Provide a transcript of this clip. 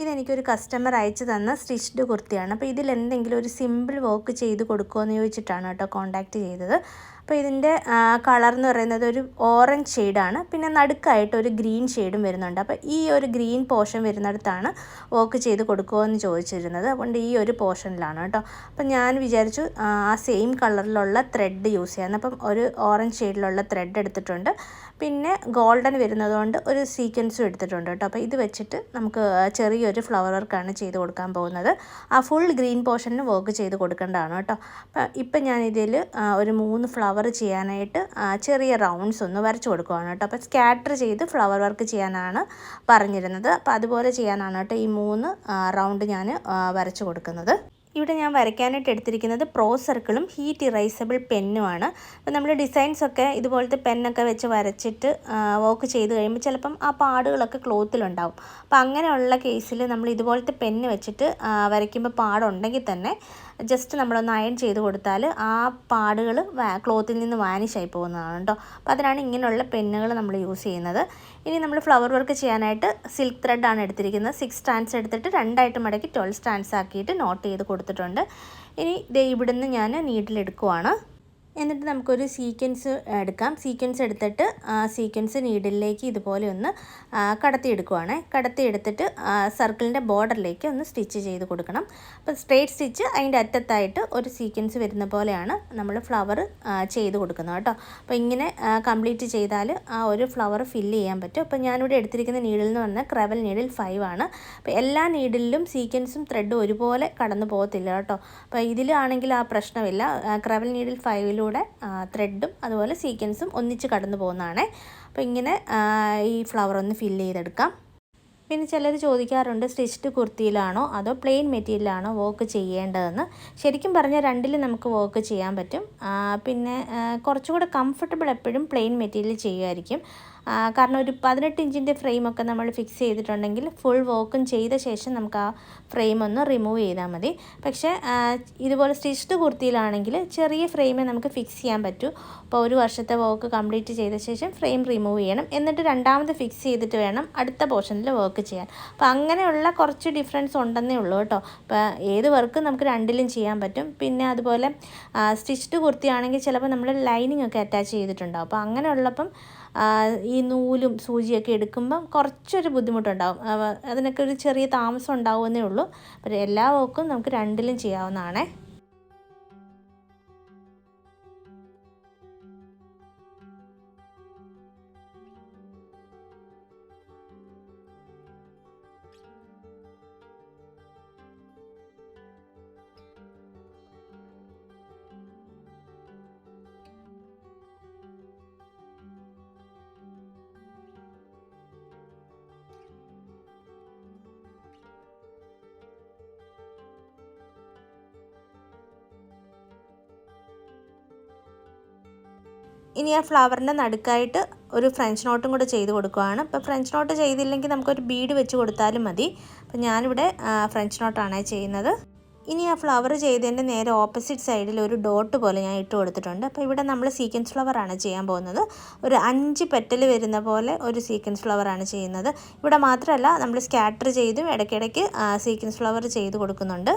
ഇതെനിക്കൊരു customer അയച്ചു തന്ന stitched കുർത്തിയാണ്. അപ്പോൾ ഇതിലെന്തെങ്കിലും ഒരു സിമ്പിൾ വർക്ക് ചെയ്ത് കൊടുക്കുമോ എന്ന് ചോദിച്ചിട്ടാണ് കേട്ടോ കോൺടാക്റ്റ് ചെയ്തത്. അപ്പോൾ ഇതിൻ്റെ കളർ എന്ന് പറയുന്നത് ഒരു ഓറഞ്ച് ഷെയ്ഡാണ്. പിന്നെ നടുക്കായിട്ട് ഒരു ഗ്രീൻ ഷെയ്ഡും വരുന്നുണ്ട്. അപ്പോൾ ഈ ഒരു ഗ്രീൻ പോർഷൻ വരുന്നിടത്താണ് വർക്ക് ചെയ്ത് കൊടുക്കുമോ എന്ന് ചോദിച്ചിരുന്നത്. അതുകൊണ്ട് ഈ ഒരു പോർഷനിലാണ് കേട്ടോ. അപ്പം ഞാൻ വിചാരിച്ചു ആ സെയിം കളറിലുള്ള ത്രെഡ് യൂസ് ചെയ്യാമെന്ന്. അപ്പം ഒരു ഓറഞ്ച് ഷെയ്ഡിലുള്ള ത്രെഡ് എടുത്തിട്ടുണ്ട്. പിന്നെ ഗോൾഡൻ വരുന്നതുകൊണ്ട് ഒരു സീക്വൻസും എടുത്തിട്ടുണ്ട് കേട്ടോ. അപ്പോൾ ഇത് വെച്ചിട്ട് നമുക്ക് ചെറിയൊരു ഫ്ലവർ വർക്കാണ് ചെയ്ത് കൊടുക്കാൻ പോകുന്നത്. ആ ഫുൾ ഗ്രീൻ പോർഷനിൽ വർക്ക് ചെയ്ത് കൊടുക്കേണ്ടതാണ് കേട്ടോ. ഇപ്പം ഞാനിതിൽ ഒരു 3 ഫ്ലവർ ചെയ്യാനായിട്ട് ചെറിയ റൗണ്ട്സ് ഒന്ന് വരച്ച് കൊടുക്കുകയാണ് കേട്ടോ. അപ്പോൾ സ്കാറ്റർ ചെയ്ത് ഫ്ലവർ വർക്ക് ചെയ്യാനാണ് പറഞ്ഞിരുന്നത്. അപ്പോൾ അതുപോലെ ചെയ്യാനാണ് കേട്ടോ ഈ 3 റൗണ്ട് ഞാൻ വരച്ച് കൊടുക്കുന്നത്. ഇവിടെ ഞാൻ വരയ്ക്കാനായിട്ട് എടുത്തിരിക്കുന്നത് പ്രോ സർക്കിളും ഹീറ്റ് ഇറൈസബിൾ പെന്നുമാണ്. അപ്പോൾ നമ്മൾ ഡിസൈൻസൊക്കെ ഇതുപോലത്തെ പെന്നൊക്കെ വെച്ച് വരച്ചിട്ട് വർക്ക് ചെയ്ത് കഴിയുമ്പോൾ ചിലപ്പം ആ പാടുകളൊക്കെ ക്ലോത്തിലുണ്ടാവും. അപ്പോൾ അങ്ങനെയുള്ള കേസിൽ നമ്മൾ ഇതുപോലത്തെ പെന്ന് വെച്ചിട്ട് വരയ്ക്കുമ്പോൾ പാടുണ്ടെങ്കിൽ തന്നെ ജസ്റ്റ് നമ്മളൊന്ന് അയൺ ചെയ്ത് കൊടുത്താൽ ആ പാടുകൾ ക്ലോത്തിൽ നിന്ന് വാനിഷായി പോകുന്നതാണ് കേട്ടോ. അപ്പോൾ അതിനാണ് ഇങ്ങനെയുള്ള പെന്നുകൾ നമ്മൾ യൂസ് ചെയ്യുന്നത്. ഇനി നമ്മൾ ഫ്ലവർ വർക്ക് ചെയ്യാനായിട്ട് സിൽക്ക് ത്രെഡാണ് എടുത്തിരിക്കുന്നത്. 6 സ്റ്റാൻഡ്സ് എടുത്തിട്ട് 2ആയിട്ട് മടക്കി 12 സ്റ്റാൻഡ്സ് ആക്കിയിട്ട് നോട്ട് ചെയ്ത് കൊടുത്തിട്ടുണ്ട്. ഇനി ദേ ഇവിടുന്ന് ഞാൻ നീഡിലെടുക്കുവാണ്. എന്നിട്ട് നമുക്കൊരു സീക്വൻസ് എടുക്കാം. സീക്വൻസ് എടുത്തിട്ട് സീക്വൻസ് നീഡിലേക്ക് ഇതുപോലെ ഒന്ന് കടത്തിയെടുക്കുവാണ്. കടത്തിയെടുത്തിട്ട് സർക്കിളിൻ്റെ ബോർഡറിലേക്ക് ഒന്ന് സ്റ്റിച്ച് ചെയ്ത് കൊടുക്കണം. അപ്പോൾ സ്ട്രെയിറ്റ് സ്റ്റിച്ച് അതിൻ്റെ അറ്റത്തായിട്ട് ഒരു സീക്വൻസ് വരുന്ന പോലെയാണ് നമ്മൾ ഫ്ലവർ ചെയ്ത് കൊടുക്കുന്നത് കേട്ടോ. അപ്പോൾ ഇങ്ങനെ കംപ്ലീറ്റ് ചെയ്താൽ ആ ഒരു ഫ്ലവർ ഫില്ല് ചെയ്യാൻ പറ്റും. അപ്പോൾ ഞാനിവിടെ എടുത്തിരിക്കുന്ന നീഡിൽ എന്ന് പറഞ്ഞാൽ ക്രെവൽ നീഡിൽ 5 ആണ്. അപ്പോൾ എല്ലാ നീഡിലും സീക്വൻസും ത്രെഡും ഒരുപോലെ കടന്നു പോകത്തില്ല കേട്ടോ. അപ്പോൾ ഇതിലാണെങ്കിൽ ആ പ്രശ്നമില്ല. ക്രെവൽ നീഡിൽ 5 ത്രെഡും അതുപോലെ സീക്വൻസും ഒന്നിച്ച് കടന്നു പോകുന്നതാണ്. അപ്പോൾ ഇങ്ങനെ ഈ ഫ്ലവർ ഒന്ന് ഫില്ല് ചെയ്തെടുക്കാം. പിന്നെ ചിലർ ചോദിക്കാറുണ്ട് സ്റ്റിച്ച്ഡ് കുർത്തിയിലാണോ അതോ പ്ലെയിൻ മെറ്റീരിയലാണോ വർക്ക് ചെയ്യേണ്ടതെന്ന്. ശരിക്കും പറഞ്ഞാൽ രണ്ടിലും നമുക്ക് വർക്ക് ചെയ്യാൻ പറ്റും. പിന്നെ കുറച്ചുകൂടെ കംഫർട്ടബിൾ എപ്പോഴും പ്ലെയിൻ മെറ്റീരിയൽ ചെയ്യുമായിരിക്കും. കാരണം ഒരു 18 ഇഞ്ചിൻ്റെ ഫ്രെയിമൊക്കെ നമ്മൾ ഫിക്സ് ചെയ്തിട്ടുണ്ടെങ്കിൽ ഫുൾ വർക്കും ചെയ്ത ശേഷം നമുക്ക് ആ ഫ്രെയിം ഒന്ന് റിമൂവ് ചെയ്താൽ മതി. പക്ഷേ ഇതുപോലെ സ്റ്റിച്ച്ഡ് കുർത്തിയിലാണെങ്കിൽ ചെറിയ ഫ്രെയിമേ നമുക്ക് ഫിക്സ് ചെയ്യാൻ പറ്റൂ. അപ്പോൾ ഒരു വർഷത്തെ വർക്ക് കംപ്ലീറ്റ് ചെയ്ത ശേഷം ഫ്രെയിം റിമൂവ് ചെയ്യണം. എന്നിട്ട് രണ്ടാമത് ഫിക്സ് ചെയ്തിട്ട് വേണം അടുത്ത പോർഷനിൽ വർക്ക് ചെയ്യാൻ. അപ്പോൾ അങ്ങനെയുള്ള കുറച്ച് ഡിഫറൻസ് ഉണ്ടെന്നേ ഉള്ളൂ കേട്ടോ. അപ്പോൾ ഏത് വർക്ക് നമുക്ക് രണ്ടിലും ചെയ്യാൻ പറ്റും. പിന്നെ അതുപോലെ സ്റ്റിച്ച്ഡ് കുർത്തിയാണെങ്കിൽ ചിലപ്പോൾ നമ്മൾ ലൈനിങ് ഒക്കെ അറ്റാച്ച് ചെയ്തിട്ടുണ്ടാവും. അപ്പോൾ അങ്ങനെയുള്ളപ്പം ഈ നൂലും സൂചിയൊക്കെ എടുക്കുമ്പം കുറച്ചൊരു ബുദ്ധിമുട്ടുണ്ടാവും. അതിനൊക്കെ ഒരു ചെറിയ താമസം ഉണ്ടാവുമെന്നേ ഉള്ളൂ. അപ്പോൾ എല്ലാ വർക്കും നമുക്ക് രണ്ടിലും ചെയ്യാവുന്നതാണ്. ഇനി ആ ഫ്ലവറിൻ്റെ നടുക്കായിട്ട് ഒരു ഫ്രഞ്ച് നോട്ടും കൂടെ ചെയ്ത് കൊടുക്കുകയാണ്. അപ്പോൾ ഫ്രഞ്ച് നോട്ട് ചെയ്തില്ലെങ്കിൽ നമുക്കൊരു ബീഡ് വെച്ച് കൊടുത്താലും മതി. അപ്പോൾ ഞാനിവിടെ ഫ്രഞ്ച് നോട്ടാണ് ചെയ്യുന്നത്. ഇനി ആ ഫ്ലവർ ചെയ്തതിൻ്റെ നേരെ ഓപ്പോസിറ്റ് സൈഡിൽ ഒരു ഡോട്ട് പോലെ ഞാൻ ഇട്ട് കൊടുത്തിട്ടുണ്ട്. അപ്പോൾ ഇവിടെ നമ്മൾ സീക്വൻസ് ഫ്ലവറാണ് ചെയ്യാൻ പോകുന്നത്. ഒരു 5 പെറ്റൽ വരുന്ന പോലെ ഒരു സീക്വൻസ് ഫ്ലവറാണ് ചെയ്യുന്നത്. ഇവിടെ മാത്രമല്ല നമ്മൾ സ്കാറ്റർ ചെയ്തും ഇടയ്ക്കിടയ്ക്ക് സീക്വൻസ് ഫ്ലവർ ചെയ്ത് കൊടുക്കുന്നുണ്ട്.